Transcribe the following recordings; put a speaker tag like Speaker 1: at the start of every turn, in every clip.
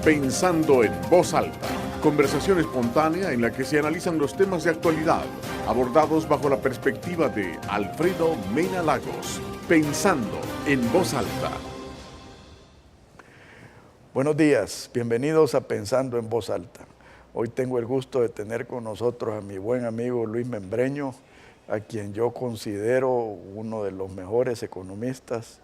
Speaker 1: Pensando en Voz Alta, conversación espontánea en la que se analizan los temas de actualidad, abordados bajo la perspectiva de Alfredo Mena Lagos. Pensando en Voz Alta.
Speaker 2: Buenos días, bienvenidos a Pensando en Voz Alta. Hoy tengo el gusto de tener con nosotros a mi buen amigo Luis Membreño, a quien yo considero uno de los mejores economistas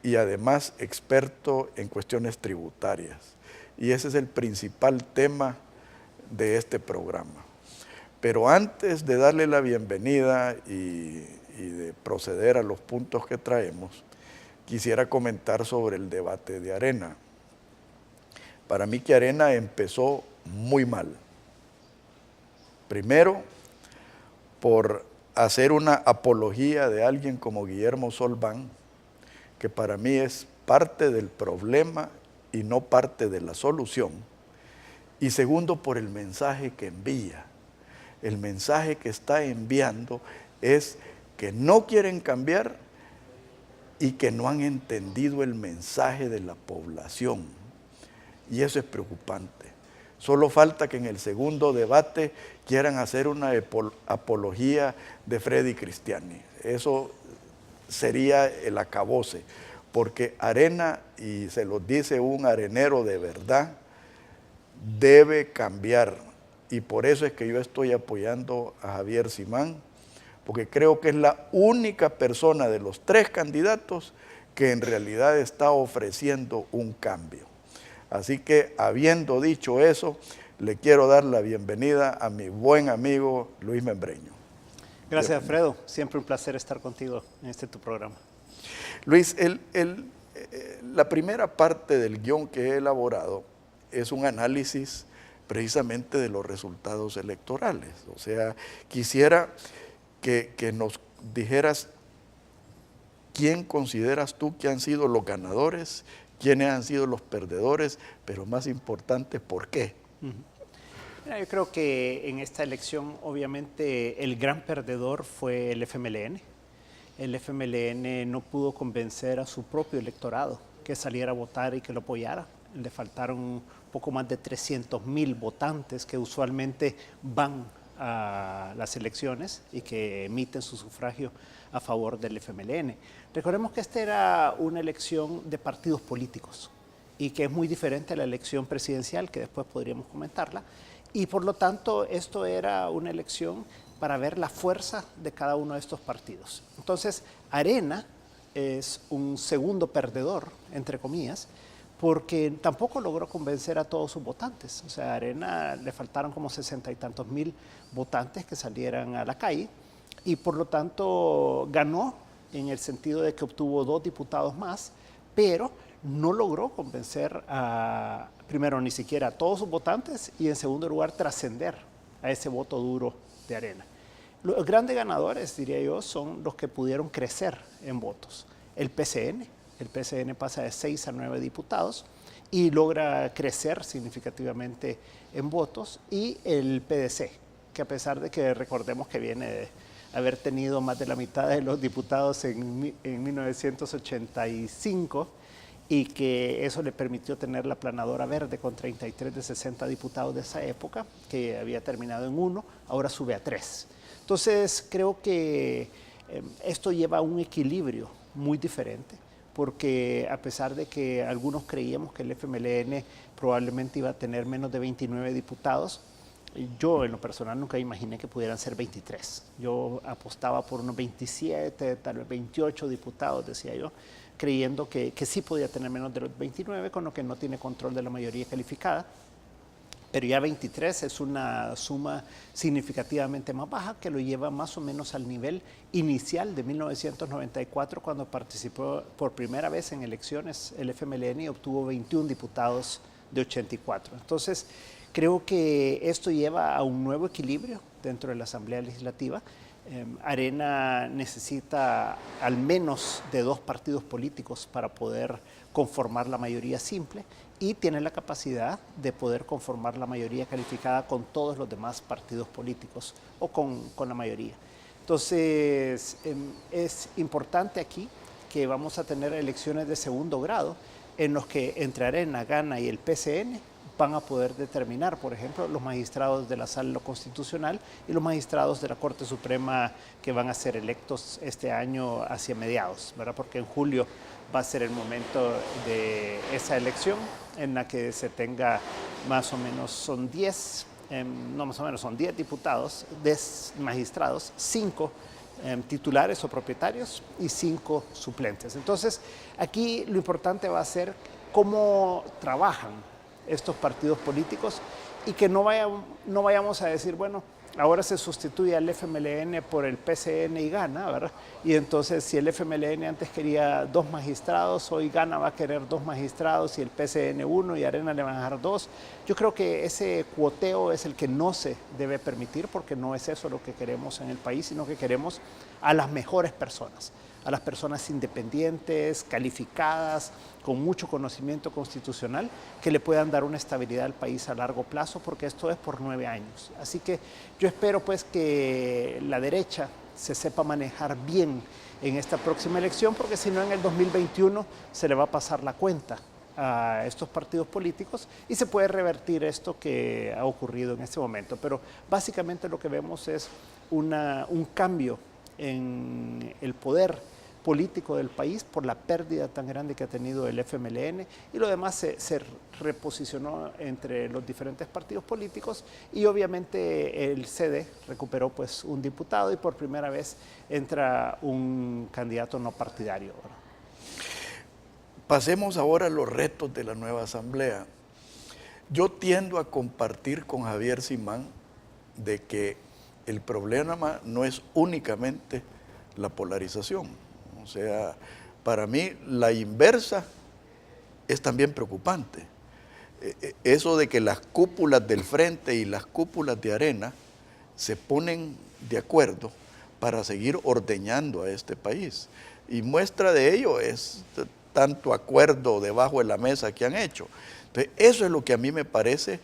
Speaker 2: y además experto en cuestiones tributarias. Y ese es el principal tema de este programa. Pero antes de darle la bienvenida y de proceder a los puntos que traemos, quisiera comentar sobre el debate de Arena. Para mí que Arena empezó muy mal. Primero, por hacer una apología de alguien como Guillermo Solván, que para mí es parte del problema y no parte de la solución. Y segundo, por el mensaje que envía. El mensaje que está enviando es que no quieren cambiar y que no han entendido el mensaje de la población. Y eso es preocupante. Solo falta que en el segundo debate quieran hacer una apología de Freddy Cristiani. Eso sería el acabose, porque Arena, y se lo dice un arenero de verdad, debe cambiar. Y por eso es que yo estoy apoyando a Javier Simán, porque creo que es la única persona de los tres candidatos que en realidad está ofreciendo un cambio. Así que, habiendo dicho eso, le quiero dar la bienvenida a mi buen amigo Luis Membreño.
Speaker 3: Gracias, Alfredo. Siempre un placer estar contigo en tu programa.
Speaker 2: Luis, la primera parte del guión que he elaborado es un análisis precisamente de los resultados electorales. O sea, quisiera que nos dijeras quién consideras tú que han sido los ganadores, quiénes han sido los perdedores, pero más importante, ¿por qué?
Speaker 3: Mira, yo creo que en esta elección, obviamente, el gran perdedor fue el FMLN. El FMLN no pudo convencer a su propio electorado que saliera a votar y que lo apoyara. Le faltaron un poco más de 300,000 votantes que usualmente van a las elecciones y que emiten su sufragio a favor del FMLN. Recordemos que esta era una elección de partidos políticos y que es muy diferente a la elección presidencial, que después podríamos comentarla, y por lo tanto esto era una elección para ver la fuerza de cada uno de estos partidos. Entonces, Arena es un segundo perdedor, entre comillas, porque tampoco logró convencer a todos sus votantes. O sea, a Arena le faltaron como 60 y tantos mil votantes que salieran a la calle y por lo tanto ganó en el sentido de que obtuvo 2 diputados más, pero no logró convencer primero ni siquiera a todos sus votantes y en segundo lugar trascender a ese voto duro de Arena. Los grandes ganadores, diría yo, son los que pudieron crecer en votos. El PCN pasa de 6 a 9 diputados y logra crecer significativamente en votos, y el PDC, que a pesar de que recordemos que viene de haber tenido más de la mitad de los diputados en 1985 y que eso le permitió tener la planadora verde con 33 de 60 diputados de esa época, que había terminado en 1, ahora sube a 3. Entonces creo que esto lleva a un equilibrio muy diferente, porque a pesar de que algunos creíamos que el FMLN probablemente iba a tener menos de 29 diputados, yo en lo personal nunca imaginé que pudieran ser 23. Yo apostaba por unos 27, tal vez 28 diputados, decía yo, creyendo que sí podía tener menos de los 29, con lo que no tiene control de la mayoría calificada. Pero ya 23 es una suma significativamente más baja, que lo lleva más o menos al nivel inicial de 1994, cuando participó por primera vez en elecciones el FMLN y obtuvo 21 diputados de 84. Entonces, creo que esto lleva a un nuevo equilibrio dentro de la Asamblea Legislativa. Arena necesita al menos de 2 partidos políticos para poder conformar la mayoría simple, y tiene la capacidad de poder conformar la mayoría calificada con todos los demás partidos políticos o con la mayoría. Entonces, es importante aquí que vamos a tener elecciones de segundo grado, en los que entre Arena, Gana y el PCN van a poder determinar, por ejemplo, los magistrados de la Sala Constitucional y los magistrados de la Corte Suprema que van a ser electos este año hacia mediados, ¿verdad? Porque en julio va a ser el momento de esa elección en la que se tenga más o menos, son 10, son 10 diputados, 10 magistrados, 5 titulares o propietarios y 5 suplentes. Entonces, aquí lo importante va a ser cómo trabajan estos partidos políticos y que no vayamos a decir, bueno, ahora se sustituye al FMLN por el PCN y Gana, ¿verdad? Y entonces si el FMLN antes quería 2 magistrados, hoy Gana va a querer 2 magistrados y el PCN 1 y Arena le van a dar 2. Yo creo que ese cuoteo es el que no se debe permitir porque no es eso lo que queremos en el país, sino que queremos a las mejores personas, a las personas independientes, calificadas, con mucho conocimiento constitucional, que le puedan dar una estabilidad al país a largo plazo, porque esto es por 9 años. Así que yo espero pues que la derecha se sepa manejar bien en esta próxima elección, porque si no en el 2021 se le va a pasar la cuenta a estos partidos políticos y se puede revertir esto que ha ocurrido en este momento. Pero básicamente lo que vemos es un cambio en el poder político del país por la pérdida tan grande que ha tenido el FMLN, y lo demás se reposicionó entre los diferentes partidos políticos, y obviamente el CD recuperó pues un diputado y por primera vez entra un candidato no partidario.
Speaker 2: Pasemos ahora a los retos de la nueva asamblea. Yo tiendo a compartir con Javier Simán de que el problema no es únicamente la polarización. O sea, para mí la inversa es también preocupante. Eso de que las cúpulas del Frente y las cúpulas de Arena se ponen de acuerdo para seguir ordeñando a este país. Y muestra de ello es tanto acuerdo debajo de la mesa que han hecho. Entonces, eso es lo que a mí me parece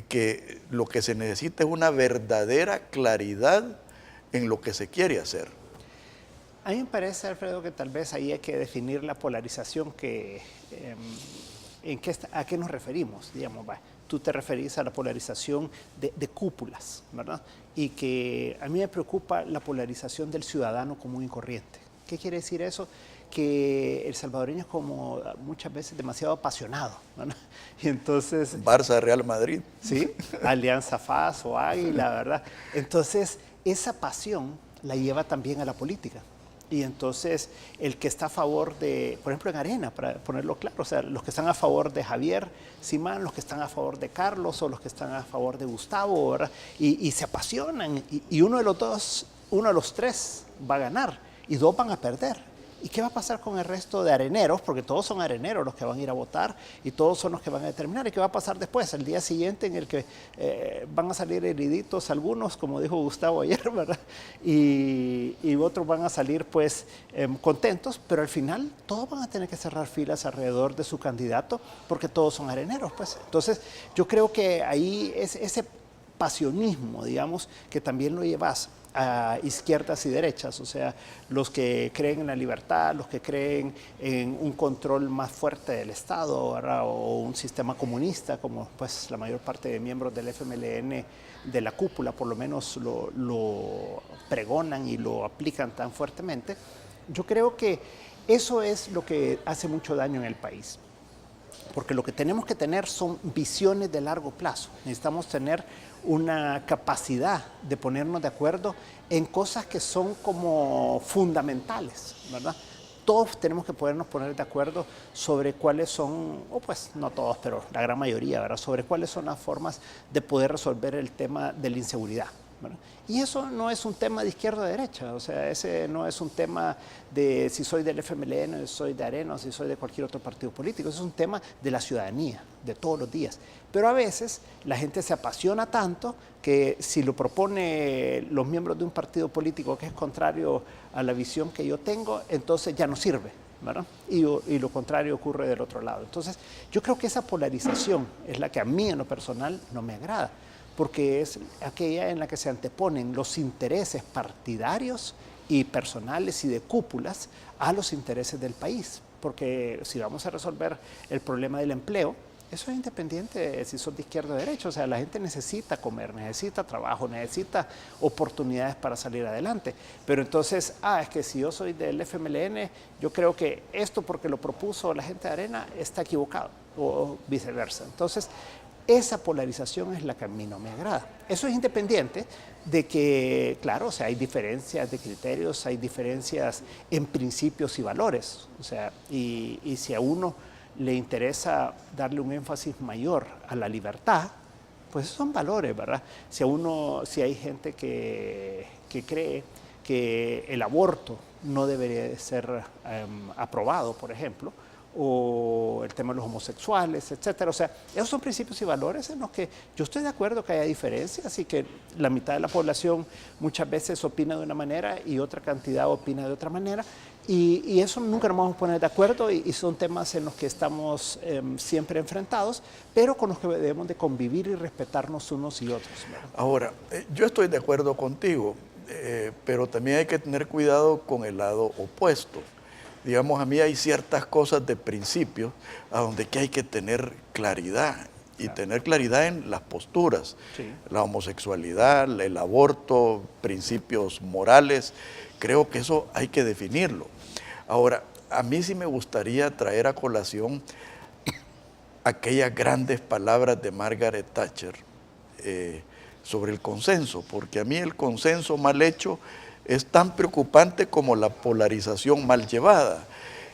Speaker 2: que lo que se necesita es una verdadera claridad en lo que se quiere hacer.
Speaker 3: A mí me parece, Alfredo, que tal vez ahí hay que definir la polarización a qué nos referimos, digamos. Tú te referís a la polarización de cúpulas, ¿verdad? Y que a mí me preocupa la polarización del ciudadano común y corriente. ¿Qué quiere decir eso? Que el salvadoreño es como muchas veces demasiado apasionado, ¿verdad? Y entonces...
Speaker 2: Barça, Real Madrid.
Speaker 3: Sí, Alianza FAS o Águila, ¿verdad? Entonces, esa pasión la lleva también a la política. Y entonces, el que está a favor de, por ejemplo, en Arena, para ponerlo claro, o sea, los que están a favor de Javier Simán, los que están a favor de Carlos o los que están a favor de Gustavo, ¿verdad? Y se apasionan, y uno de los 3 va a ganar y 2 van a perder. ¿Y qué va a pasar con el resto de areneros? Porque todos son areneros los que van a ir a votar y todos son los que van a determinar. ¿Y qué va a pasar después? El día siguiente en el que van a salir heriditos algunos, como dijo Gustavo ayer, ¿verdad? Y otros van a salir pues contentos, pero al final todos van a tener que cerrar filas alrededor de su candidato porque todos son areneros, pues. Entonces yo creo que ahí es ese pasionismo, digamos, que también lo llevas a izquierdas y derechas, o sea, los que creen en la libertad, los que creen en un control más fuerte del Estado, ¿verdad? O un sistema comunista, como pues la mayor parte de miembros del FMLN de la cúpula por lo menos lo pregonan y lo aplican tan fuertemente. Yo creo que eso es lo que hace mucho daño en el país. Porque lo que tenemos que tener son visiones de largo plazo. Necesitamos tener una capacidad de ponernos de acuerdo en cosas que son como fundamentales, ¿verdad? Todos tenemos que podernos poner de acuerdo sobre cuáles son, o pues no todos, pero la gran mayoría, ¿verdad? Sobre cuáles son las formas de poder resolver el tema de la inseguridad, ¿verdad? Y eso no es un tema de izquierda o de derecha, o sea, ese no es un tema de si soy del FMLN, si soy de Arena o si soy de cualquier otro partido político, eso es un tema de la ciudadanía, de todos los días. Pero a veces la gente se apasiona tanto que si lo propone los miembros de un partido político que es contrario a la visión que yo tengo, entonces ya no sirve, ¿verdad? Y lo contrario ocurre del otro lado. Entonces yo creo que esa polarización es la que a mí en lo personal no me agrada, porque es aquella en la que se anteponen los intereses partidarios y personales y de cúpulas a los intereses del país. porque si vamos a resolver el problema del empleo, eso es independiente de si sos de izquierda o de derecha. O sea, la gente necesita comer, necesita trabajo, necesita oportunidades para salir adelante. Pero entonces, es que si yo soy del FMLN, yo creo que esto porque lo propuso la gente de Arena está equivocado, o viceversa. Entonces, esa polarización es la que a mí no me agrada. Eso es independiente de que, claro, o sea, hay diferencias de criterios, hay diferencias en principios y valores. O sea, y si a uno le interesa darle un énfasis mayor a la libertad, pues esos son valores, ¿verdad? Si hay gente que cree que el aborto no debería de ser aprobado, por ejemplo, o el tema de los homosexuales, etcétera. O sea, esos son principios y valores en los que yo estoy de acuerdo que haya diferencias y que la mitad de la población muchas veces opina de una manera y otra cantidad opina de otra manera. Y eso nunca nos vamos a poner de acuerdo y son temas en los que estamos siempre enfrentados, pero con los que debemos de convivir y respetarnos unos y otros, ¿verdad?
Speaker 2: Ahora, yo estoy de acuerdo contigo, pero también hay que tener cuidado con el lado opuesto. Digamos, a mí hay ciertas cosas de principio a donde que hay que tener claridad y tener claridad en las posturas. Sí. La homosexualidad, el aborto, principios morales, creo que eso hay que definirlo. Ahora, a mí sí me gustaría traer a colación aquellas grandes palabras de Margaret Thatcher sobre el consenso, porque a mí el consenso mal hecho es tan preocupante como la polarización mal llevada.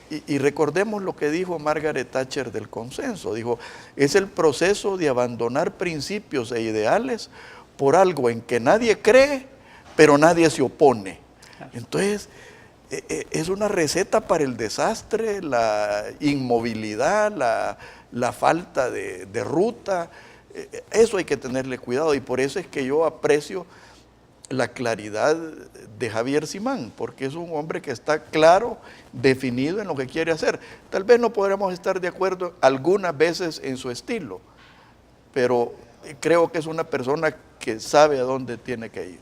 Speaker 2: Y recordemos lo que dijo Margaret Thatcher del consenso. Dijo, es el proceso de abandonar principios e ideales por algo en que nadie cree, pero nadie se opone. Entonces, es una receta para el desastre, la inmovilidad, la falta de ruta. Eso hay que tenerle cuidado y por eso es que yo aprecio la claridad de Javier Simán, porque es un hombre que está claro, definido en lo que quiere hacer. Tal vez no podremos estar de acuerdo algunas veces en su estilo, pero creo que es una persona que sabe a dónde tiene que ir.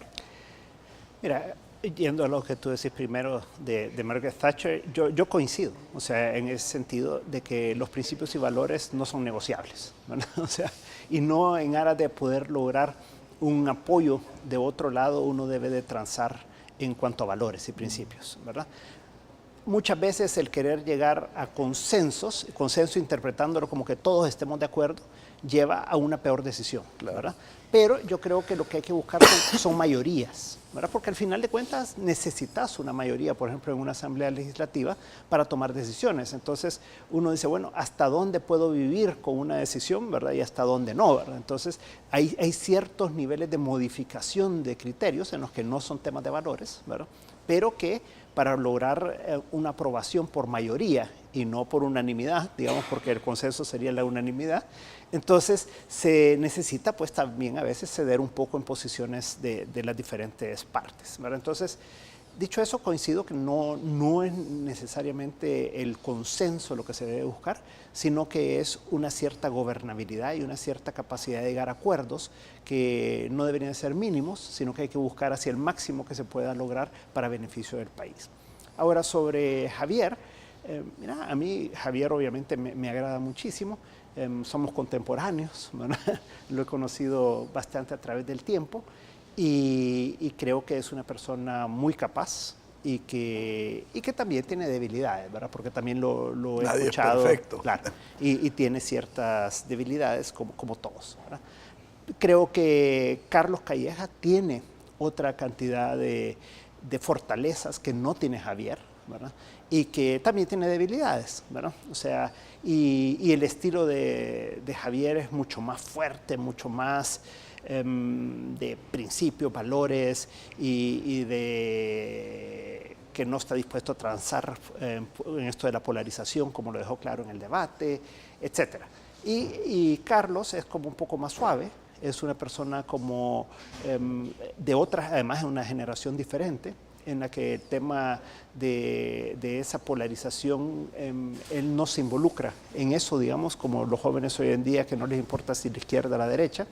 Speaker 3: Mira, yendo a lo que tú decís primero de Margaret Thatcher, yo coincido, o sea, en ese sentido de que los principios y valores no son negociables, ¿verdad? O sea, y no en aras de poder lograr un apoyo de otro lado, uno debe de transar en cuanto a valores y principios, ¿verdad? Muchas veces el querer llegar a consenso interpretándolo como que todos estemos de acuerdo, lleva a una peor decisión, claro, ¿verdad? Pero yo creo que lo que hay que buscar son mayorías, ¿verdad? Porque al final de cuentas necesitas una mayoría, por ejemplo, en una asamblea legislativa para tomar decisiones. Entonces uno dice, bueno, ¿hasta dónde puedo vivir con una decisión, verdad? Y hasta dónde no, ¿verdad? Entonces hay ciertos niveles de modificación de criterios en los que no son temas de valores, ¿verdad? Pero que para lograr una aprobación por mayoría y no por unanimidad, digamos, porque el consenso sería la unanimidad, entonces se necesita pues también a veces ceder un poco en posiciones de las diferentes partes, ¿verdad? Entonces, dicho eso, coincido que no es necesariamente el consenso lo que se debe buscar, sino que es una cierta gobernabilidad y una cierta capacidad de llegar a acuerdos que no deberían ser mínimos, sino que hay que buscar hacia el máximo que se pueda lograr para beneficio del país. Ahora, sobre Javier, mira, a mí Javier obviamente me agrada muchísimo, somos contemporáneos, ¿verdad? Lo he conocido bastante a través del tiempo. Y creo que es una persona muy capaz y que también tiene debilidades, ¿verdad? Porque también lo he escuchado.
Speaker 2: Es perfecto.
Speaker 3: Claro, y tiene ciertas debilidades como todos, ¿verdad? Creo que Carlos Calleja tiene otra cantidad de fortalezas que no tiene Javier, ¿verdad? Y que también tiene debilidades, ¿verdad? O sea, y el estilo de Javier es mucho más fuerte, mucho más de principios, valores y de que no está dispuesto a transar en esto de la polarización, como lo dejó claro en el debate, etc. Y Carlos es como un poco más suave, es una persona como de otras, además de una generación diferente, en la que el tema de esa polarización, él no se involucra en eso, digamos, como los jóvenes hoy en día, que no les importa si la izquierda o la derecha,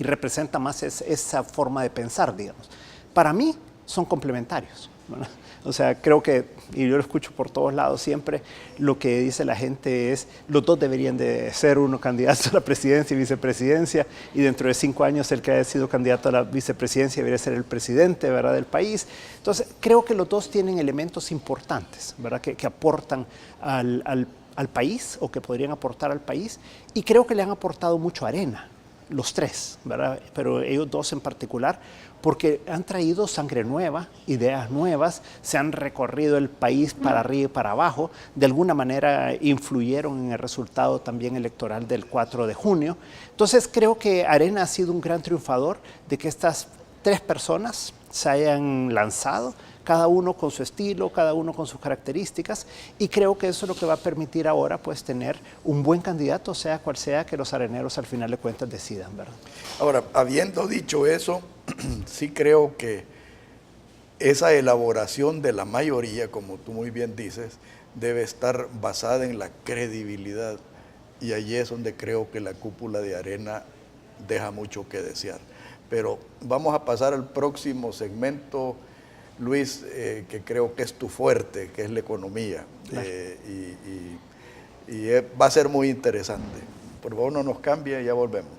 Speaker 3: y representa más esa forma de pensar, digamos. Para mí son complementarios. ¿verdad? O sea, creo que, y yo lo escucho por todos lados siempre, lo que dice la gente es, los dos deberían de ser uno candidato a la presidencia y vicepresidencia, y dentro de 5 años el que haya sido candidato a la vicepresidencia debería ser el presidente, ¿verdad?, del país. Entonces, creo que los dos tienen elementos importantes, ¿verdad?, que aportan al país, o que podrían aportar al país, y creo que le han aportado mucho a Arena, los tres, ¿verdad?, pero ellos dos en particular, porque han traído sangre nueva, ideas nuevas, se han recorrido el país para arriba y para abajo, de alguna manera influyeron en el resultado también electoral del 4 de junio. Entonces creo que Arena ha sido un gran triunfador de que estas 3 personas se hayan lanzado, cada uno con su estilo, cada uno con sus características, y creo que eso es lo que va a permitir ahora pues tener un buen candidato, sea cual sea, que los areneros al final de cuentas decidan, ¿verdad?
Speaker 2: Ahora, habiendo dicho eso, sí creo que esa elaboración de la mayoría, como tú muy bien dices, debe estar basada en la credibilidad, y allí es donde creo que la cúpula de Arena deja mucho que desear. Pero vamos a pasar al próximo segmento, Luis, que creo que es tu fuerte, que es la economía, y va a ser muy interesante. Por favor, no nos cambie, ya volvemos.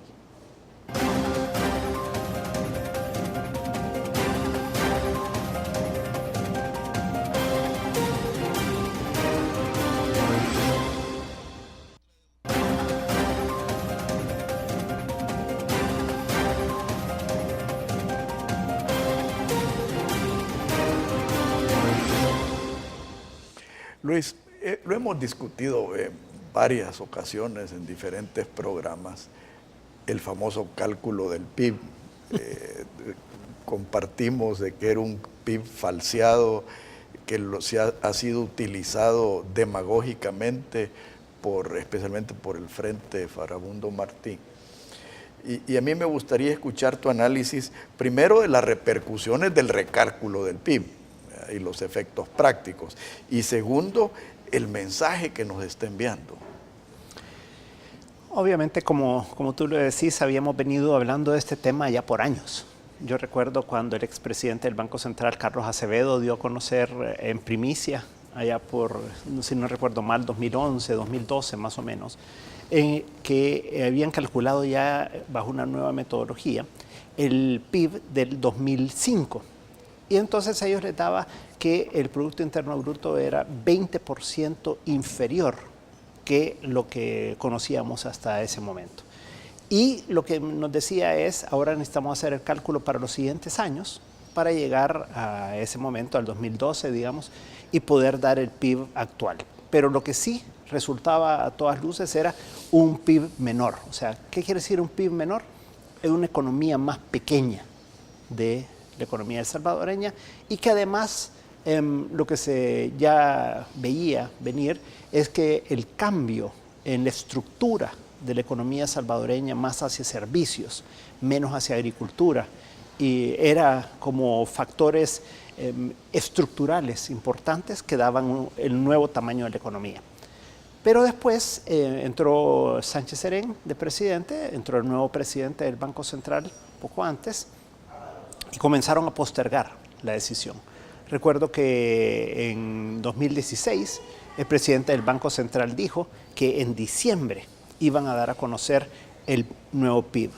Speaker 2: Luis, lo hemos discutido en varias ocasiones en diferentes programas, el famoso cálculo del PIB. Compartimos de que era un PIB falseado, que ha sido utilizado demagógicamente, especialmente por el Frente Farabundo Martí. Y a mí me gustaría escuchar tu análisis, primero de las repercusiones del recálculo del PIB, y los efectos prácticos, y segundo, el mensaje que nos está enviando.
Speaker 3: Obviamente, como tú lo decís, habíamos venido hablando de este tema ya por años. Yo recuerdo cuando el expresidente del Banco Central, Carlos Acevedo, dio a conocer en primicia, allá por, si no recuerdo mal, 2011, 2012 más o menos, que habían calculado ya bajo una nueva metodología el PIB del 2005. Y entonces a ellos les daba que el Producto Interno Bruto era 20% inferior que lo que conocíamos hasta ese momento. Y lo que nos decía es, ahora necesitamos hacer el cálculo para los siguientes años, para llegar a ese momento, al 2012, digamos, y poder dar el PIB actual. Pero lo que sí resultaba a todas luces era un PIB menor. O sea, ¿qué quiere decir un PIB menor? Es una economía más pequeña de la economía salvadoreña, y que además lo que se ya veía venir es que el cambio en la estructura de la economía salvadoreña, más hacia servicios, menos hacia agricultura, y era como factores estructurales importantes que daban el nuevo tamaño de la economía. Pero después entró Sánchez Serén de presidente, entró el nuevo presidente del Banco Central poco antes, y comenzaron a postergar la decisión. Recuerdo que en 2016 el presidente del Banco Central dijo que en diciembre iban a dar a conocer el nuevo PIB.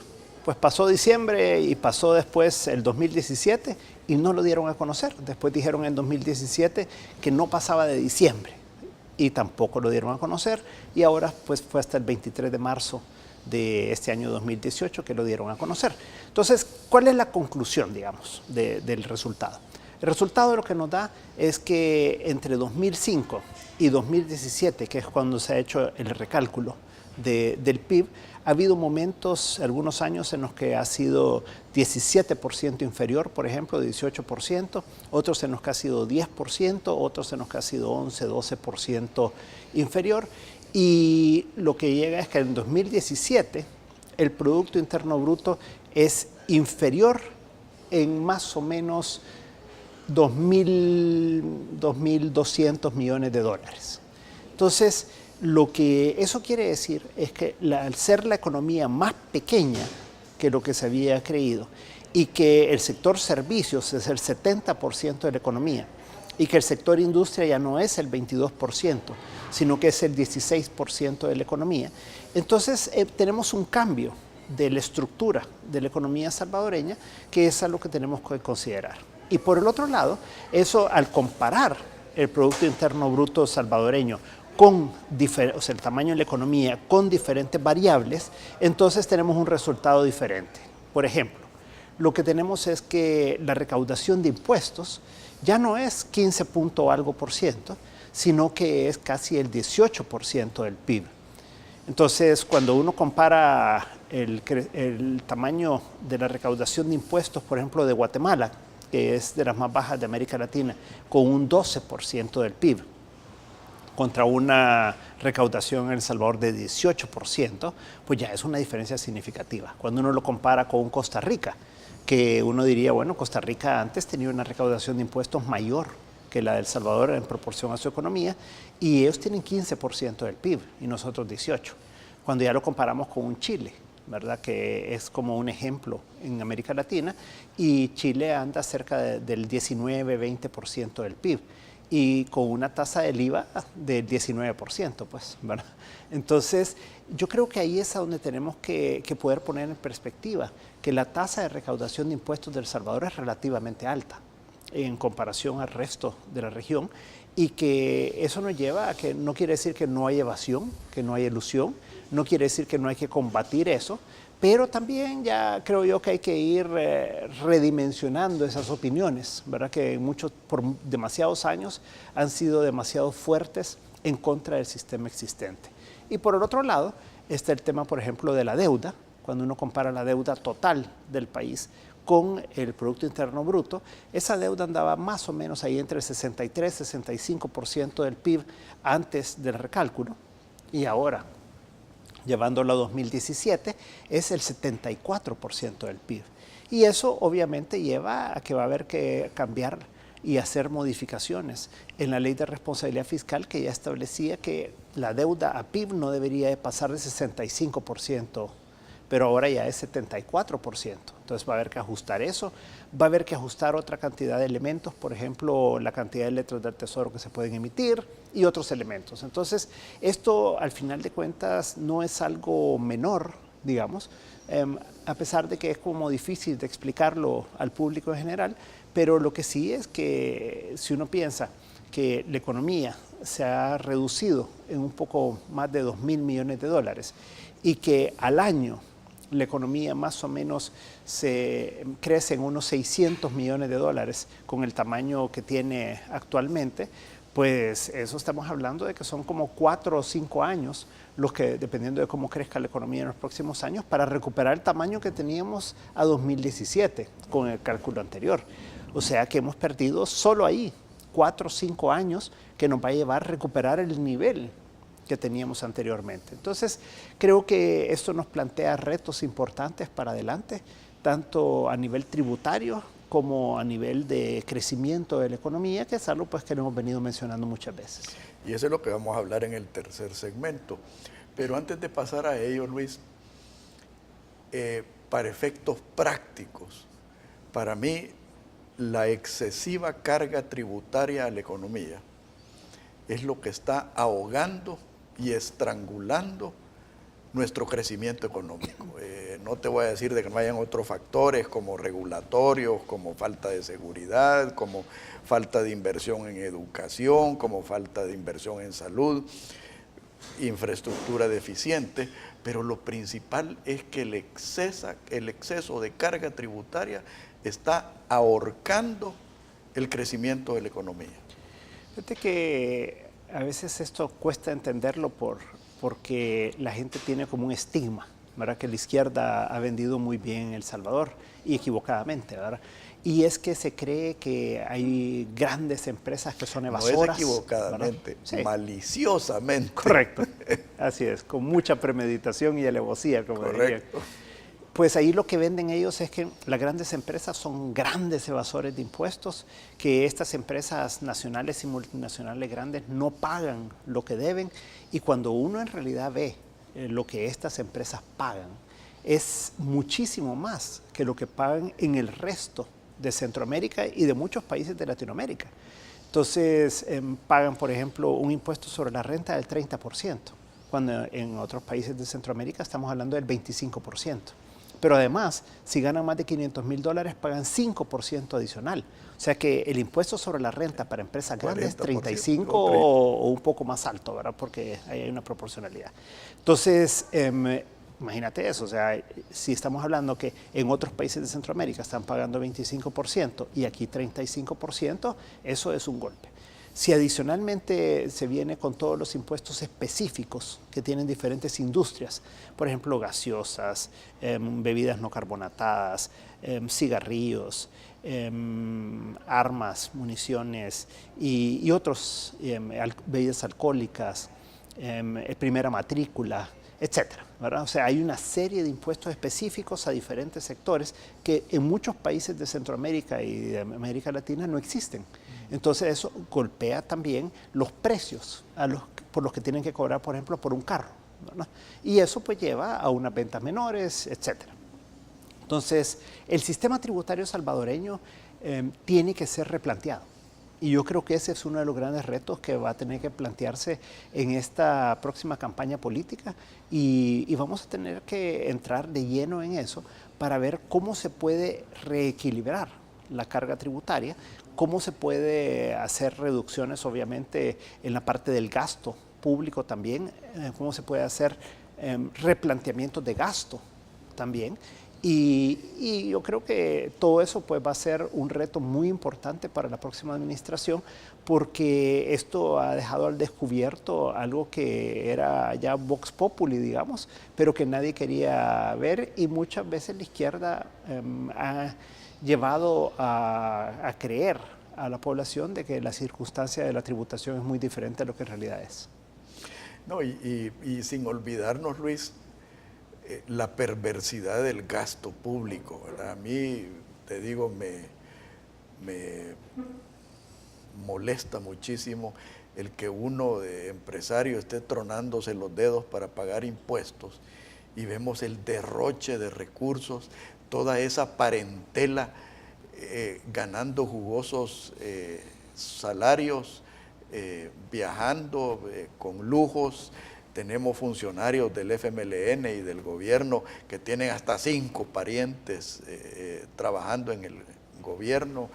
Speaker 3: Pues pasó diciembre y pasó después el 2017 y no lo dieron a conocer. Después dijeron en 2017 que no pasaba de diciembre y tampoco lo dieron a conocer, y ahora pues fue hasta el 23 de marzo de este año 2018 que lo dieron a conocer. Entonces, ¿cuál es la conclusión, digamos, del resultado? El resultado de lo que nos da es que entre 2005 y 2017, que es cuando se ha hecho el recálculo del PIB, ha habido momentos, algunos años en los que ha sido 17% inferior, por ejemplo, 18%, otros en los que ha sido 10%, otros en los que ha sido 11, 12% inferior. Y lo que llega es que en 2017 el Producto Interno Bruto es inferior en más o menos 2.200 millones de dólares. Entonces, lo que eso quiere decir es que al ser la economía más pequeña que lo que se había creído, y que el sector servicios es el 70% de la economía, y que el sector industria ya no es el 22%, sino que es el 16% de la economía. Entonces tenemos un cambio de la estructura de la economía salvadoreña, que es algo que tenemos que considerar. Y por el otro lado, eso al comparar el Producto Interno Bruto salvadoreño con el tamaño de la economía con diferentes variables, entonces tenemos un resultado diferente. Por ejemplo, lo que tenemos es que la recaudación de impuestos ya no es 15 punto algo por ciento, sino que es casi el 18% del PIB. Entonces, cuando uno compara el tamaño de la recaudación de impuestos, por ejemplo, de Guatemala, que es de las más bajas de América Latina, con un 12% del PIB, contra una recaudación en El Salvador de 18%, pues ya es una diferencia significativa. Cuando uno lo compara con Costa Rica, que uno diría, bueno, Costa Rica antes tenía una recaudación de impuestos mayor que la de El Salvador en proporción a su economía, y ellos tienen 15% del PIB y nosotros 18%. Cuando ya lo comparamos con un Chile, ¿verdad? Que es como un ejemplo en América Latina, y Chile anda cerca del 19-20% del PIB y con una tasa del IVA del 19%, pues, ¿verdad? Entonces, yo creo que ahí es a donde tenemos que poder poner en perspectiva que la tasa de recaudación de impuestos de El Salvador es relativamente alta en comparación al resto de la región, y que eso nos lleva a que no quiere decir que no hay evasión, que no hay elusión, no quiere decir que no hay que combatir eso, pero también ya creo yo que hay que ir redimensionando esas opiniones, ¿verdad? Que muchos, por demasiados años, han sido demasiado fuertes en contra del sistema existente. Y por el otro lado está el tema, por ejemplo, de la deuda. Cuando uno compara la deuda total del país con el Producto Interno Bruto, esa deuda andaba más o menos ahí entre el 63 y 65% del PIB antes del recálculo, y ahora, llevándolo a 2017, es el 74% del PIB. Y eso obviamente lleva a que va a haber que cambiar y hacer modificaciones en la Ley de Responsabilidad Fiscal, que ya establecía que la deuda a PIB no debería de pasar de 65%, pero ahora ya es 74%. Entonces va a haber que ajustar eso, va a haber que ajustar otra cantidad de elementos, por ejemplo, la cantidad de letras del Tesoro que se pueden emitir y otros elementos. Entonces, esto al final de cuentas no es algo menor, digamos, a pesar de que es como difícil de explicarlo al público en general, pero lo que sí es que si uno piensa que la economía se ha reducido en un poco más de 2.000 millones de dólares y que al año la economía más o menos se crece en unos 600 millones de dólares con el tamaño que tiene actualmente, pues eso estamos hablando de que son como 4 o 5 años los que, dependiendo de cómo crezca la economía en los próximos años, para recuperar el tamaño que teníamos a 2017 con el cálculo anterior. O sea que hemos perdido solo ahí 4 o 5 años que nos va a llevar a recuperar el nivel que teníamos anteriormente. Entonces, creo que esto nos plantea retos importantes para adelante, tanto a nivel tributario como a nivel de crecimiento de la economía, que es algo pues, que lo hemos venido mencionando muchas veces.
Speaker 2: Y eso es lo que vamos a hablar en el tercer segmento. Pero antes de pasar a ello, Luis, para efectos prácticos, para mí la excesiva carga tributaria a la economía es lo que está ahogando y estrangulando nuestro crecimiento económico. No te voy a decir de que no hayan otros factores como regulatorios, como falta de seguridad, como falta de inversión en educación, como falta de inversión en salud, infraestructura deficiente, pero lo principal es que el exceso de carga tributaria está ahorcando el crecimiento de la economía.
Speaker 3: Fíjate que a veces esto cuesta entenderlo porque la gente tiene como un estigma, ¿verdad? Que la izquierda ha vendido muy bien en El Salvador, y equivocadamente, ¿verdad? Y es que se cree que hay grandes empresas que son evasoras.
Speaker 2: No es equivocadamente, sí, maliciosamente.
Speaker 3: Correcto, así es, con mucha premeditación y alevosía, como dirían.
Speaker 2: Correcto.
Speaker 3: Pues ahí lo que venden ellos es que las grandes empresas son grandes evasores de impuestos, que estas empresas nacionales y multinacionales grandes no pagan lo que deben, y cuando uno en realidad ve lo que estas empresas pagan, es muchísimo más que lo que pagan en el resto de Centroamérica y de muchos países de Latinoamérica. Entonces, pagan, por ejemplo, un impuesto sobre la renta del 30%, cuando en otros países de Centroamérica estamos hablando del 25%. Pero además, si ganan más de $500,000, pagan 5% adicional. O sea que el impuesto sobre la renta para empresas grandes es 35 o un poco más alto, ¿verdad? Porque ahí hay una proporcionalidad. Entonces, imagínate eso, o sea, si estamos hablando que en otros países de Centroamérica están pagando 25% y aquí 35%, eso es un golpe. Si adicionalmente se viene con todos los impuestos específicos que tienen diferentes industrias, por ejemplo, gaseosas, bebidas no carbonatadas, cigarrillos, armas, municiones y otros, bebidas alcohólicas, primera matrícula, etcétera, ¿verdad? O sea, hay una serie de impuestos específicos a diferentes sectores que en muchos países de Centroamérica y de América Latina no existen. Entonces eso golpea también los precios por los que tienen que cobrar, por ejemplo, por un carro, ¿verdad? Y eso pues lleva a unas ventas menores, etcétera. Entonces, el sistema tributario salvadoreño tiene que ser replanteado. Y yo creo que ese es uno de los grandes retos que va a tener que plantearse en esta próxima campaña política y vamos a tener que entrar de lleno en eso para ver cómo se puede reequilibrar la carga tributaria, cómo se puede hacer reducciones obviamente en la parte del gasto público también, cómo se puede hacer replanteamientos de gasto también. Y yo creo que todo eso pues, va a ser un reto muy importante para la próxima administración porque esto ha dejado al descubierto algo que era ya vox populi, digamos, pero que nadie quería ver y muchas veces la izquierda ha llevado a creer a la población de que la circunstancia de la tributación es muy diferente a lo que en realidad es.
Speaker 2: No, y sin olvidarnos, Luis, la perversidad del gasto público, ¿verdad? A mí, te digo, me molesta muchísimo el que uno de empresario esté tronándose los dedos para pagar impuestos y vemos el derroche de recursos, toda esa parentela ganando jugosos salarios, viajando con lujos. Tenemos funcionarios del FMLN y del gobierno que tienen hasta 5 parientes trabajando en el gobierno.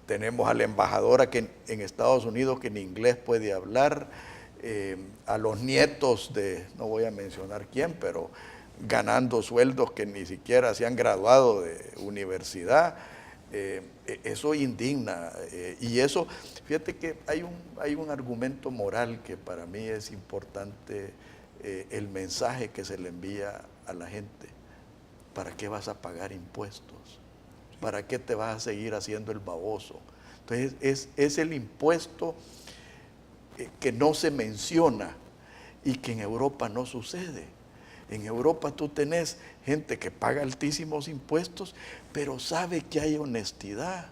Speaker 2: Tenemos a la embajadora en Estados Unidos que en inglés puede hablar, a los nietos de, no voy a mencionar quién, pero ganando sueldos que ni siquiera se han graduado de universidad. Eso indigna y eso, fíjate que hay un argumento moral que para mí es importante, el mensaje que se le envía a la gente. ¿Para qué vas a pagar impuestos? ¿Para qué te vas a seguir haciendo el baboso? Entonces es el impuesto que no se menciona y que en Europa no sucede. En Europa tú tenés gente que paga altísimos impuestos, pero sabe que hay honestidad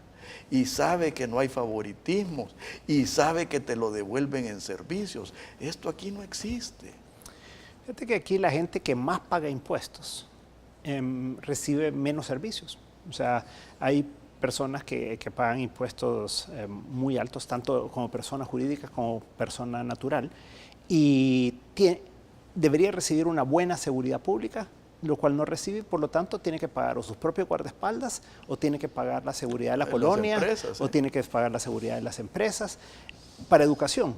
Speaker 2: y sabe que no hay favoritismos y sabe que te lo devuelven en servicios. Esto aquí no existe.
Speaker 3: Fíjate que aquí la gente que más paga impuestos recibe menos servicios. O sea, hay personas que pagan impuestos muy altos, tanto como persona jurídica como persona natural, y debería recibir una buena seguridad pública, lo cual no recibe, por lo tanto tiene que pagar o sus propios guardaespaldas, o tiene que pagar la seguridad de la colonia, o tiene que pagar la seguridad de las empresas. Para educación,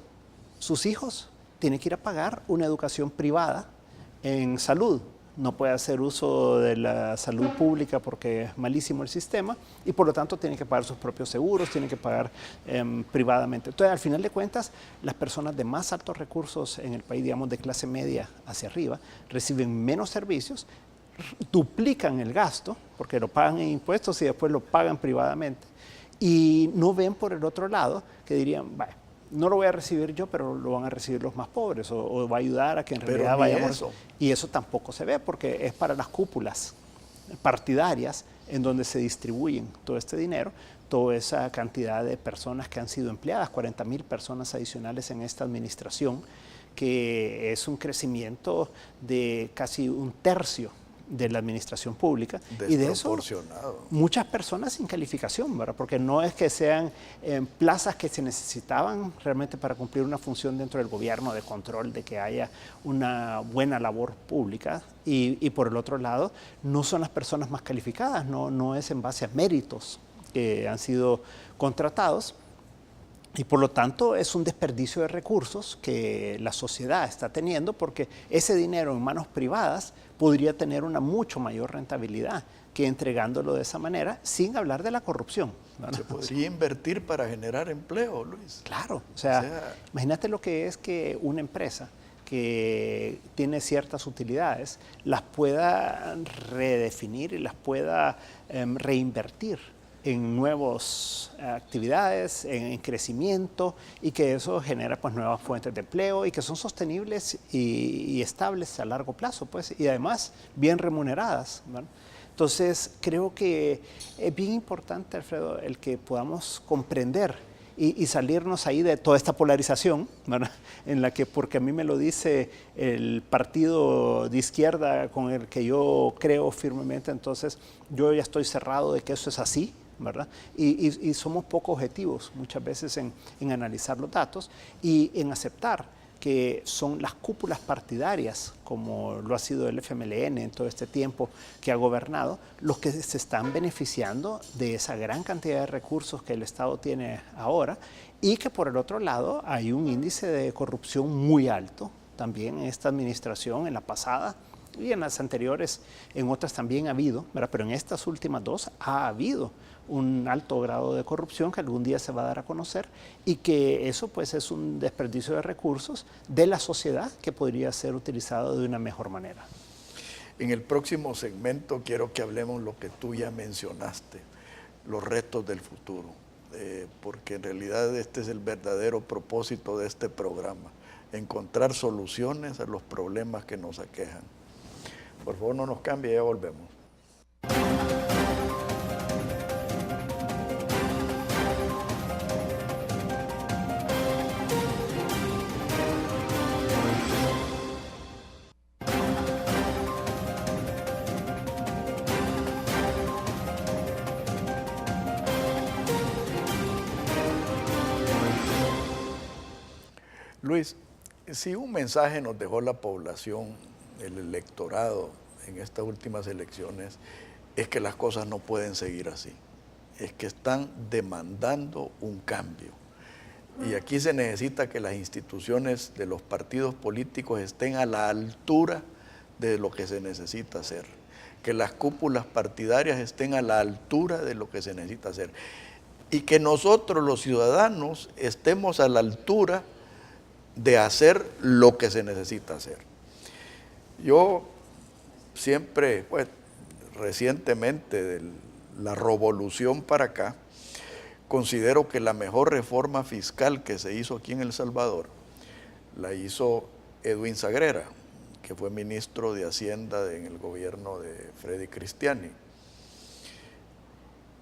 Speaker 3: sus hijos tienen que ir a pagar una educación privada en salud. No puede hacer uso de la salud pública porque es malísimo el sistema y por lo tanto tiene que pagar sus propios seguros, tiene que pagar privadamente. Entonces, al final de cuentas, las personas de más altos recursos en el país, digamos de clase media hacia arriba, reciben menos servicios, duplican el gasto porque lo pagan en impuestos y después lo pagan privadamente y no ven por el otro lado que dirían, vaya, no lo voy a recibir yo, pero lo van a recibir los más pobres o va a ayudar a que en realidad vayamos. Y eso tampoco se ve porque es para las cúpulas partidarias en donde se distribuyen todo este dinero, toda esa cantidad de personas que han sido empleadas, 40,000 personas adicionales en esta administración, que es un crecimiento de casi 1/3 de la administración pública. Y de eso muchas personas sin calificación, ¿verdad? Porque no es que sean plazas que se necesitaban realmente para cumplir una función dentro del gobierno de control, de que haya una buena labor pública. Y por el otro lado, no son las personas más calificadas, no es en base a méritos que han sido contratados. Y por lo tanto es un desperdicio de recursos que la sociedad está teniendo, porque ese dinero en manos privadas podría tener una mucho mayor rentabilidad que entregándolo de esa manera, sin hablar de la corrupción, ¿verdad?
Speaker 2: Se podría invertir para generar empleo, Luis.
Speaker 3: Claro, o sea, imagínate lo que es que una empresa que tiene ciertas utilidades las pueda redefinir y las pueda reinvertir en nuevas actividades, en crecimiento, y que eso genera pues nuevas fuentes de empleo y que son sostenibles y estables a largo plazo, pues, y además bien remuneradas, ¿verdad? Entonces creo que es bien importante, Alfredo, el que podamos comprender y salirnos ahí de toda esta polarización, ¿verdad? En la que, porque a mí me lo dice el partido de izquierda con el que yo creo firmemente, entonces yo ya estoy cerrado de que eso es así, ¿verdad? Y somos poco objetivos muchas veces en analizar los datos y en aceptar que son las cúpulas partidarias, como lo ha sido el FMLN en todo este tiempo que ha gobernado, los que se están beneficiando de esa gran cantidad de recursos que el Estado tiene ahora, y que por el otro lado hay un índice de corrupción muy alto también en esta administración, en la pasada y en las anteriores, en otras también ha habido, ¿verdad? Pero en estas últimas dos ha habido un alto grado de corrupción que algún día se va a dar a conocer, y que eso pues es un desperdicio de recursos de la sociedad que podría ser utilizado de una mejor manera.
Speaker 2: En el próximo segmento quiero que hablemos lo que tú ya mencionaste, los retos del futuro, porque en realidad este es el verdadero propósito de este programa, encontrar soluciones a los problemas que nos aquejan. Por favor, no nos cambie, ya volvemos. Luis, si un mensaje nos dejó la población, el electorado en estas últimas elecciones, es que las cosas no pueden seguir así, es que están demandando un cambio. Y aquí se necesita que las instituciones de los partidos políticos estén a la altura de lo que se necesita hacer, que las cúpulas partidarias estén a la altura de lo que se necesita hacer, y que nosotros los ciudadanos estemos a la altura de hacer lo que se necesita hacer. Yo siempre, pues recientemente de la revolución para acá, considero que la mejor reforma fiscal que se hizo aquí en El Salvador la hizo Edwin Sagrera, que fue ministro de Hacienda en el gobierno de Freddy Cristiani.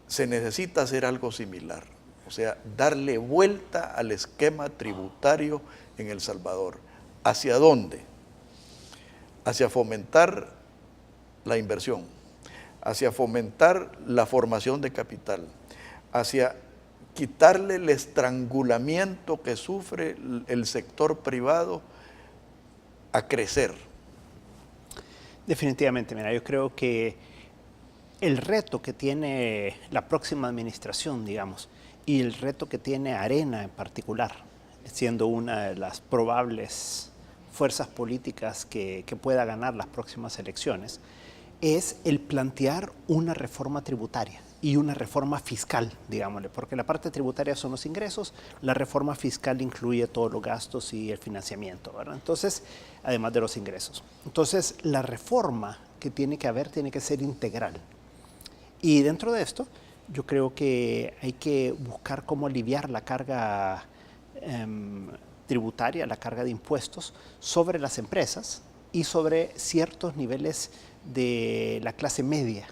Speaker 2: Se necesita hacer algo similar, o sea, darle vuelta al esquema tributario en El Salvador. ¿Hacia dónde? Hacia fomentar la inversión, hacia fomentar la formación de capital, hacia quitarle el estrangulamiento que sufre el sector privado a crecer.
Speaker 3: Definitivamente, mira, yo creo que el reto que tiene la próxima administración, digamos, y el reto que tiene Arena en particular, siendo una de las probables fuerzas políticas que pueda ganar las próximas elecciones, es el plantear una reforma tributaria y una reforma fiscal, digámosle, porque la parte tributaria son los ingresos, la reforma fiscal incluye todos los gastos y el financiamiento, ¿verdad? Entonces, además de los ingresos. Entonces, la reforma que tiene que haber tiene que ser integral. Y dentro de esto, yo creo que hay que buscar cómo aliviar la carga tributaria, la carga de impuestos sobre las empresas y sobre ciertos niveles de la clase media,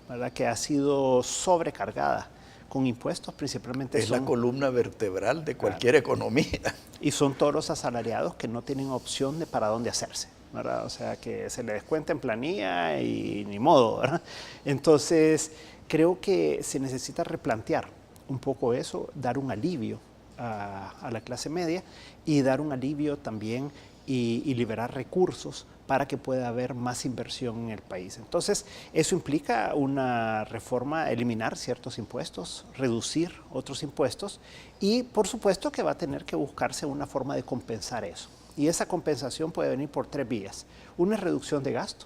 Speaker 3: ¿verdad? Que ha sido sobrecargada con impuestos, principalmente.
Speaker 2: Es la columna vertebral de cualquier economía.
Speaker 3: Y son todos los asalariados que no tienen opción de para dónde hacerse, ¿verdad? O sea, que se le descuenta en planilla y ni modo, ¿verdad? Entonces, creo que se necesita replantear un poco eso, dar un alivio a la clase media y dar un alivio también y liberar recursos para que pueda haber más inversión en el país. Entonces, eso implica una reforma, eliminar ciertos impuestos, reducir otros impuestos y, por supuesto, que va a tener que buscarse una forma de compensar eso. Y esa compensación puede venir por 3 vías. Una es reducción de gasto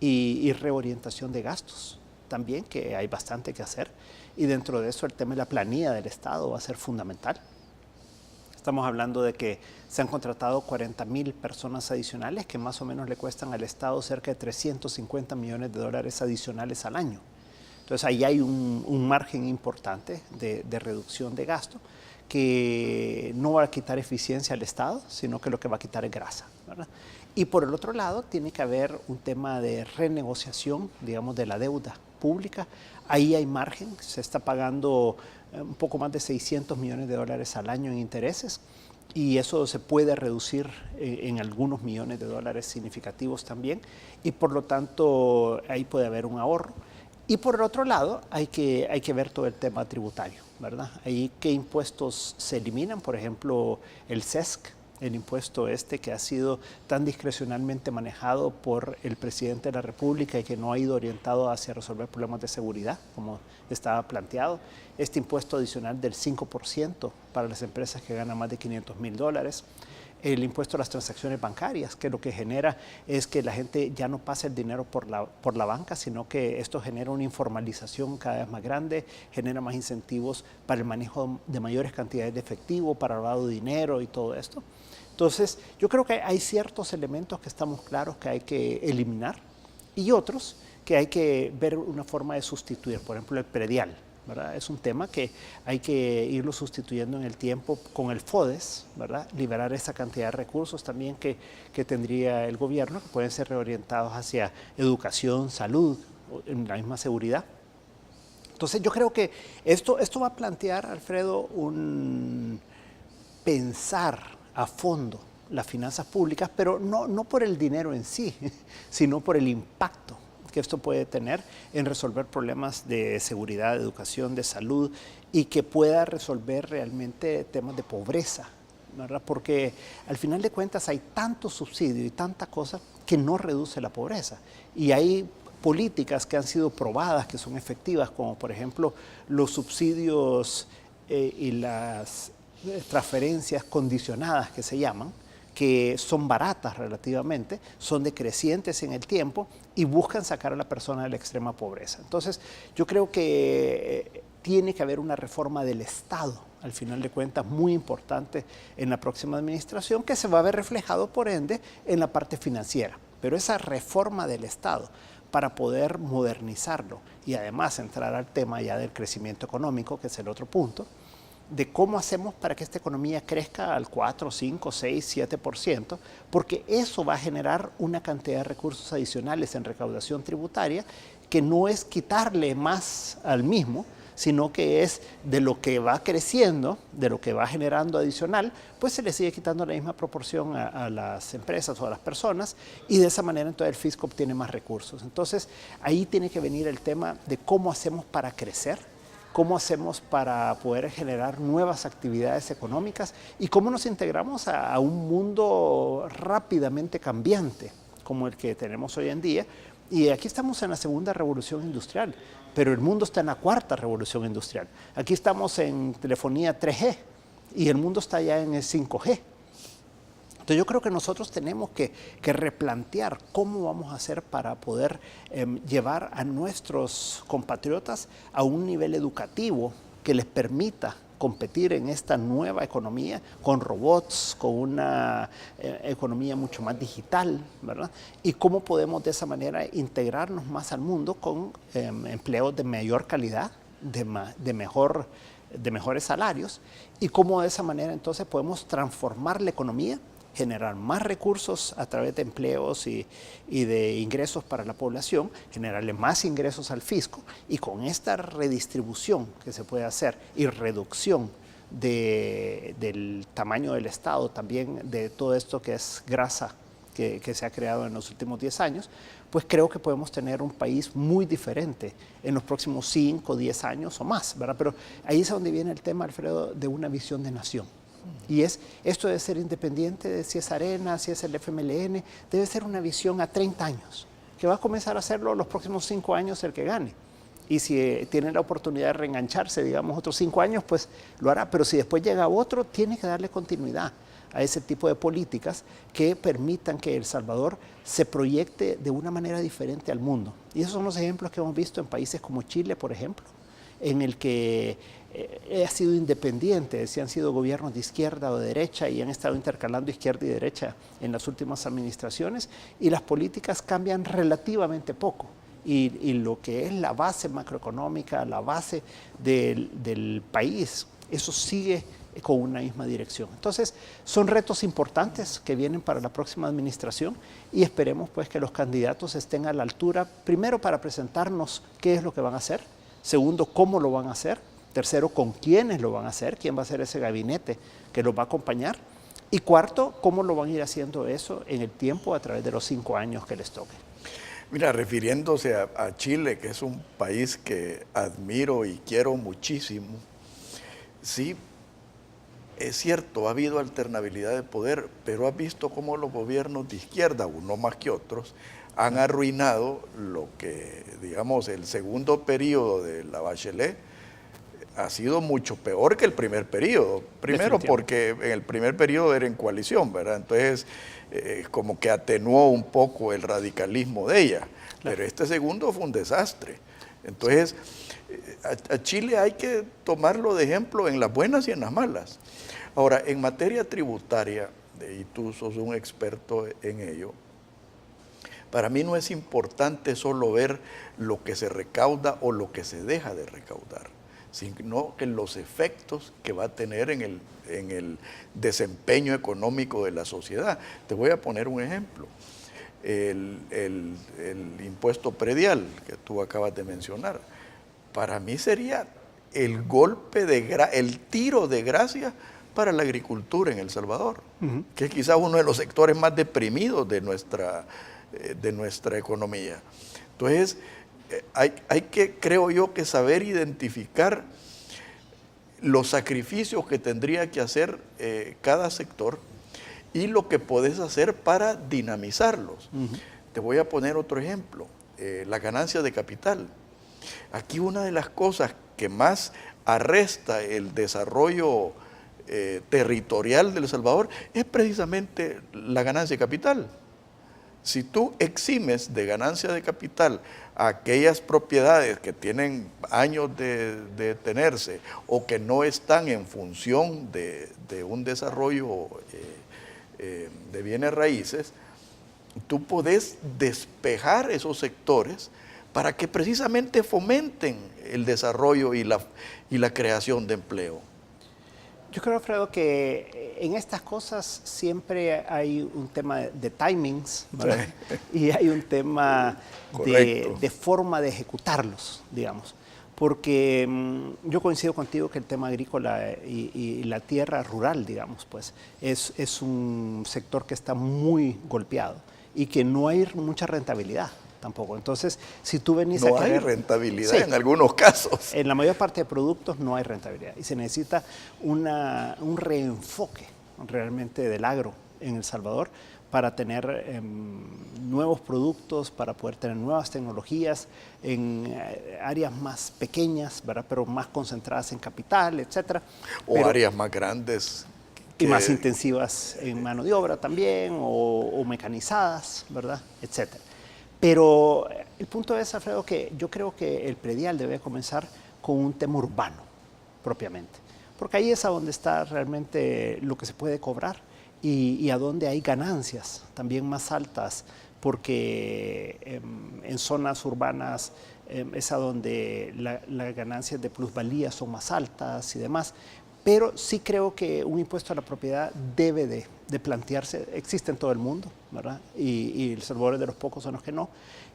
Speaker 3: y reorientación de gastos también, que hay bastante que hacer. Y dentro de eso el tema de la planilla del Estado va a ser fundamental. Estamos hablando de que se han contratado 40,000 personas adicionales que más o menos le cuestan al Estado cerca de $350 millones adicionales al año. Entonces ahí hay un margen importante de reducción de gasto que no va a quitar eficiencia al Estado, sino que lo que va a quitar es grasa, ¿verdad? Y por el otro lado tiene que haber un tema de renegociación, digamos, de la deuda pública. Ahí hay margen, se está pagando un poco más de $600 millones al año en intereses y eso se puede reducir en algunos millones de dólares significativos también y por lo tanto ahí puede haber un ahorro. Y por el otro lado hay que ver todo el tema tributario, ¿verdad? Ahí qué impuestos se eliminan, por ejemplo el SESC, el impuesto que ha sido tan discrecionalmente manejado por el presidente de la República y que no ha ido orientado hacia resolver problemas de seguridad, como estaba planteado. Este impuesto adicional del 5% para las empresas que ganan más de $500,000. El impuesto a las transacciones bancarias, que lo que genera es que la gente ya no pase el dinero por la banca, sino que esto genera una informalización cada vez más grande, genera más incentivos para el manejo de mayores cantidades de efectivo, para lavado de dinero y todo esto. Entonces, yo creo que hay ciertos elementos que estamos claros que hay que eliminar y otros que hay que ver una forma de sustituir, por ejemplo, el predial, ¿verdad? Es un tema que hay que irlo sustituyendo en el tiempo con el FODES, ¿verdad? Liberar esa cantidad de recursos también que tendría el gobierno, que pueden ser reorientados hacia educación, salud, en la misma seguridad. Entonces, yo creo que esto va a plantear, Alfredo, un pensar a fondo las finanzas públicas, pero no por el dinero en sí, sino por el impacto que esto puede tener en resolver problemas de seguridad, de educación, de salud y que pueda resolver realmente temas de pobreza, ¿verdad? Porque al final de cuentas hay tanto subsidio y tanta cosa que no reduce la pobreza y hay políticas que han sido probadas, que son efectivas, como por ejemplo los subsidios y las transferencias condicionadas que se llaman, que son baratas relativamente, son decrecientes en el tiempo y buscan sacar a la persona de la extrema pobreza. Entonces, yo creo que tiene que haber una reforma del Estado, al final de cuentas, muy importante en la próxima administración, que se va a ver reflejado, por ende, en la parte financiera. Pero esa reforma del Estado, para poder modernizarlo y además entrar al tema ya del crecimiento económico, que es el otro punto, de cómo hacemos para que esta economía crezca al 4, 5, 6, 7%, porque eso va a generar una cantidad de recursos adicionales en recaudación tributaria que no es quitarle más al mismo, sino que es de lo que va creciendo, de lo que va generando adicional, pues se le sigue quitando la misma proporción a las empresas o a las personas y de esa manera entonces el fisco obtiene más recursos. Entonces ahí tiene que venir el tema de cómo hacemos para crecer, cómo hacemos para poder generar nuevas actividades económicas y cómo nos integramos a un mundo rápidamente cambiante como el que tenemos hoy en día. Y aquí estamos en la segunda revolución industrial, pero el mundo está en la cuarta revolución industrial. Aquí estamos en telefonía 3G y el mundo está ya en el 5G. Entonces yo creo que nosotros tenemos que replantear cómo vamos a hacer para poder llevar a nuestros compatriotas a un nivel educativo que les permita competir en esta nueva economía con robots, con una economía mucho más digital, ¿verdad? Y cómo podemos de esa manera integrarnos más al mundo con empleos de mayor calidad, de mejores salarios y cómo de esa manera entonces podemos transformar la economía, generar más recursos a través de empleos y de ingresos para la población, generarle más ingresos al fisco y con esta redistribución que se puede hacer y reducción del tamaño del Estado, también de todo esto que es grasa que se ha creado en los últimos 10 años, pues creo que podemos tener un país muy diferente en los próximos 5, 10 años o más, ¿verdad? Pero ahí es donde viene el tema, Alfredo, de una visión de nación. Y esto de ser independiente, de si es Arena, si es el FMLN, debe ser una visión a 30 años, que va a comenzar a hacerlo los próximos 5 años el que gane. Y si tiene la oportunidad de reengancharse, digamos, otros 5 años, pues lo hará. Pero si después llega otro, tiene que darle continuidad a ese tipo de políticas que permitan que El Salvador se proyecte de una manera diferente al mundo. Y esos son los ejemplos que hemos visto en países como Chile, por ejemplo, en el que ha sido independiente, si han sido gobiernos de izquierda o de derecha y han estado intercalando izquierda y derecha en las últimas administraciones, y las políticas cambian relativamente poco. Y lo que es la base macroeconómica, la base del país, eso sigue con una misma dirección. Entonces, son retos importantes que vienen para la próxima administración y esperemos pues que los candidatos estén a la altura, primero para presentarnos qué es lo que van a hacer, segundo, cómo lo van a hacer, tercero, con quiénes lo van a hacer, quién va a ser ese gabinete que los va a acompañar, y cuarto, cómo lo van a ir haciendo eso en el tiempo a través de los 5 años que les toque.
Speaker 2: Mira, refiriéndose a Chile, que es un país que admiro y quiero muchísimo, sí, es cierto, ha habido alternabilidad de poder, pero has visto cómo los gobiernos de izquierda, uno más que otros, han arruinado lo que, digamos, el segundo periodo de la Bachelet ha sido mucho peor que el primer periodo. Primero porque en el primer periodo era en coalición, ¿verdad? Entonces, como que atenuó un poco el radicalismo de ella. Claro. Pero este segundo fue un desastre. Entonces, a Chile hay que tomarlo de ejemplo en las buenas y en las malas. Ahora, en materia tributaria, y tú sos un experto en ello, para mí no es importante solo ver lo que se recauda o lo que se deja de recaudar, sino que los efectos que va a tener en el desempeño económico de la sociedad. Te voy a poner un ejemplo. El impuesto predial que tú acabas de mencionar, para mí sería el tiro de gracia para la agricultura en El Salvador, que es quizás uno de los sectores más deprimidos de nuestra economía. Entonces, hay que, creo yo, que saber identificar los sacrificios que tendría que hacer cada sector y lo que podés hacer para dinamizarlos. Te voy a poner otro ejemplo, la ganancia de capital. Aquí una de las cosas que más arresta el desarrollo territorial de El Salvador es precisamente la ganancia de capital. Si tú eximes de ganancia de capital a aquellas propiedades que tienen años de tenerse o que no están en función de un desarrollo de bienes raíces, tú podés despejar esos sectores para que precisamente fomenten el desarrollo y la creación de empleo.
Speaker 3: Yo creo, Alfredo, que en estas cosas siempre hay un tema de timings, ¿verdad? Y hay un tema de forma de ejecutarlos, digamos. Porque yo coincido contigo que el tema agrícola y la tierra rural, digamos, pues es un sector que está muy golpeado y que no hay mucha rentabilidad tampoco. Entonces, si tú venís
Speaker 2: no hay rentabilidad, sí, en algunos casos.
Speaker 3: En la mayor parte de productos no hay rentabilidad y se necesita un reenfoque realmente del agro en El Salvador para tener nuevos productos, para poder tener nuevas tecnologías en áreas más pequeñas, ¿verdad? Pero más concentradas en capital, etcétera.
Speaker 2: O áreas más grandes.
Speaker 3: Y más intensivas en mano de obra también, o mecanizadas, ¿verdad? Etcétera. Pero el punto es, Alfredo, que yo creo que el predial debe comenzar con un tema urbano, propiamente. Porque ahí es a donde está realmente lo que se puede cobrar y a donde hay ganancias también más altas, porque en zonas urbanas es a donde las ganancias de plusvalía son más altas y demás. Pero sí creo que un impuesto a la propiedad debe de plantearse, existe en todo el mundo, ¿verdad? Y El Salvador es de los pocos en los que no,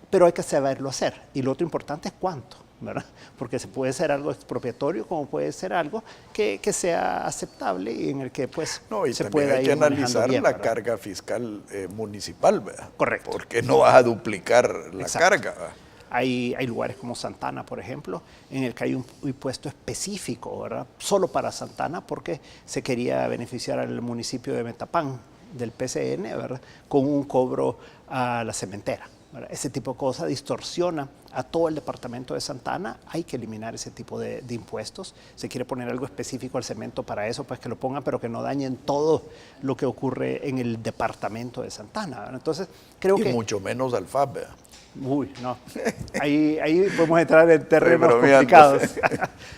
Speaker 3: pero hay que saberlo hacer. Y lo otro importante es cuánto, ¿verdad? Porque se puede ser algo expropiatorio como puede ser algo que sea aceptable y en el que pues
Speaker 2: No, y
Speaker 3: se
Speaker 2: también
Speaker 3: pueda
Speaker 2: hay que
Speaker 3: ir manejando
Speaker 2: analizar
Speaker 3: bien,
Speaker 2: la
Speaker 3: ¿verdad?
Speaker 2: carga fiscal municipal, ¿verdad?
Speaker 3: Correcto.
Speaker 2: Porque no vas a duplicar la
Speaker 3: Exacto.
Speaker 2: carga, ¿verdad?
Speaker 3: Hay lugares como Santana, por ejemplo, en el que hay un impuesto específico, ¿verdad? Solo para Santana, porque se quería beneficiar al municipio de Metapán del PCN, ¿verdad? Con un cobro a la cementera, ¿verdad? Ese tipo de cosas distorsiona a todo el departamento de Santana. Hay que eliminar ese tipo de impuestos. Se quiere poner algo específico al cemento para eso, pues que lo pongan, pero que no dañen todo lo que ocurre en el departamento de Santana, ¿verdad? Entonces, creo
Speaker 2: Y
Speaker 3: que...
Speaker 2: mucho menos al FAP, ¿verdad?
Speaker 3: Uy, no. Ahí podemos entrar en terrenos
Speaker 2: bromeando.
Speaker 3: complicados.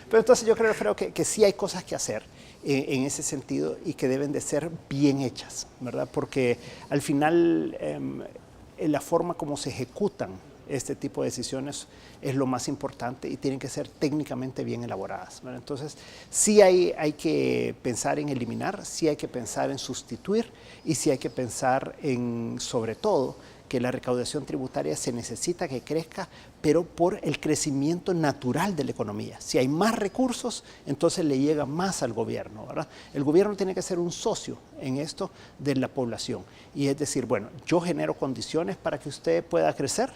Speaker 3: Pero entonces yo creo que sí hay cosas que hacer en ese sentido y que deben de ser bien hechas, ¿verdad? Porque al final la forma como se ejecutan este tipo de decisiones es lo más importante y tienen que ser técnicamente bien elaboradas, ¿verdad? Entonces, sí hay que pensar en eliminar, sí hay que pensar en sustituir y sí hay que pensar en, sobre todo, que la recaudación tributaria se necesita que crezca, pero por el crecimiento natural de la economía. Si hay más recursos, entonces le llega más al gobierno, ¿verdad? El gobierno tiene que ser un socio en esto de la población. Y es decir, bueno, yo genero condiciones para que usted pueda crecer,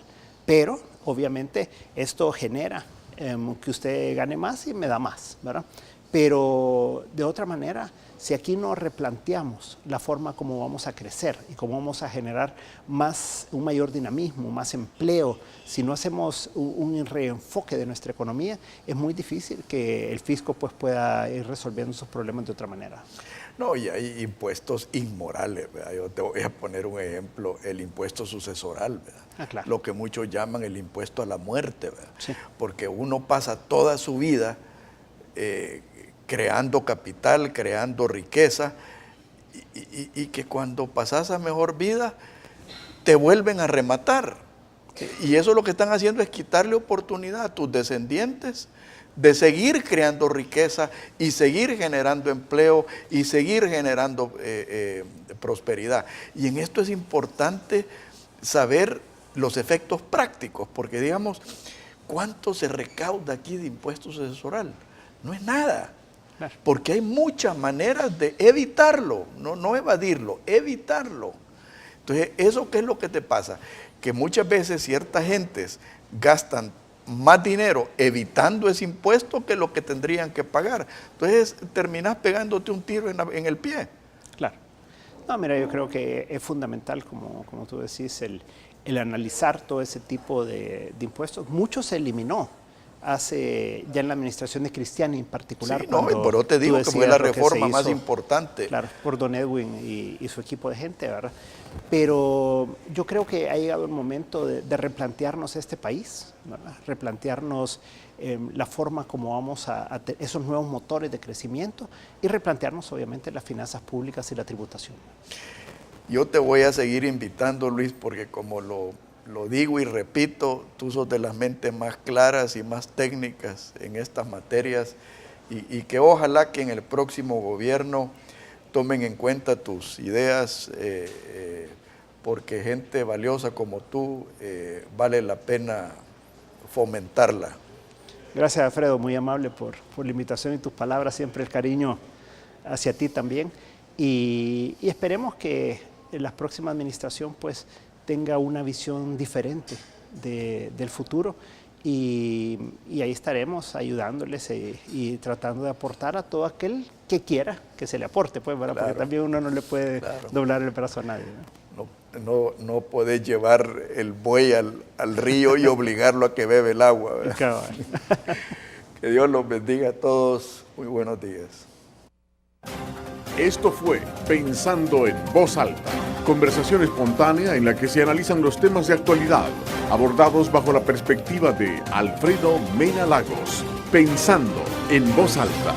Speaker 3: pero obviamente esto genera que usted gane más y me da más, ¿verdad? Pero de otra manera, si aquí no replanteamos la forma como vamos a crecer y cómo vamos a generar un mayor dinamismo, más empleo, si no hacemos un reenfoque de nuestra economía, es muy difícil que el fisco pues, pueda ir resolviendo sus problemas de otra manera.
Speaker 2: No, y hay impuestos inmorales, ¿verdad? Yo te voy a poner un ejemplo, el impuesto sucesoral, ¿verdad?
Speaker 3: Ah, claro.
Speaker 2: Lo que muchos llaman el impuesto a la muerte, ¿verdad?
Speaker 3: Sí.
Speaker 2: Porque uno pasa toda su vida creando capital, creando riqueza, y que cuando pasas a mejor vida, te vuelven a rematar. Y eso lo que están haciendo es quitarle oportunidad a tus descendientes de seguir creando riqueza y seguir generando empleo y seguir generando prosperidad. Y en esto es importante saber los efectos prácticos, porque digamos, ¿cuánto se recauda aquí de impuesto sucesoral? No es nada, porque hay muchas maneras de evitarlo, no evadirlo, evitarlo. Entonces, ¿eso qué es lo que te pasa? Que muchas veces ciertas gentes gastan más dinero evitando ese impuesto que lo que tendrían que pagar. Entonces terminas pegándote un tiro en el pie.
Speaker 3: Claro. No, mira, yo creo que es fundamental, como tú decís, el analizar todo ese tipo de impuestos. Mucho se eliminó ya en la administración de Cristiani en particular.
Speaker 2: Sí, no, y por eso te digo que fue la reforma más importante.
Speaker 3: Claro, por Don Edwin y su equipo de gente, ¿verdad? Pero yo creo que ha llegado el momento de replantearnos este país, ¿verdad? Replantearnos la forma como vamos a esos nuevos motores de crecimiento y replantearnos obviamente las finanzas públicas y la tributación.
Speaker 2: Yo te voy a seguir invitando, Luis, porque como lo digo y repito, tú sos de las mentes más claras y más técnicas en estas materias y que ojalá que en el próximo gobierno tomen en cuenta tus ideas, porque gente valiosa como tú vale la pena fomentarla.
Speaker 3: Gracias, Alfredo, muy amable por la invitación y tus palabras, siempre el cariño hacia ti también. Y esperemos que la próxima administración pues tenga una visión diferente del futuro y ahí estaremos ayudándoles y tratando de aportar a todo aquel que quiera que se le aporte, pues, ¿verdad?
Speaker 2: Claro.
Speaker 3: Porque también uno no le puede doblar el brazo a nadie, ¿no?
Speaker 2: No podés llevar el buey al río y obligarlo a que bebe el agua, ¿verdad? Que Dios los bendiga a todos. Muy buenos días.
Speaker 1: Esto fue Pensando en Voz Alta, conversación espontánea en la que se analizan los temas de actualidad, abordados bajo la perspectiva de Alfredo Mena Lagos. Pensando en Voz Alta.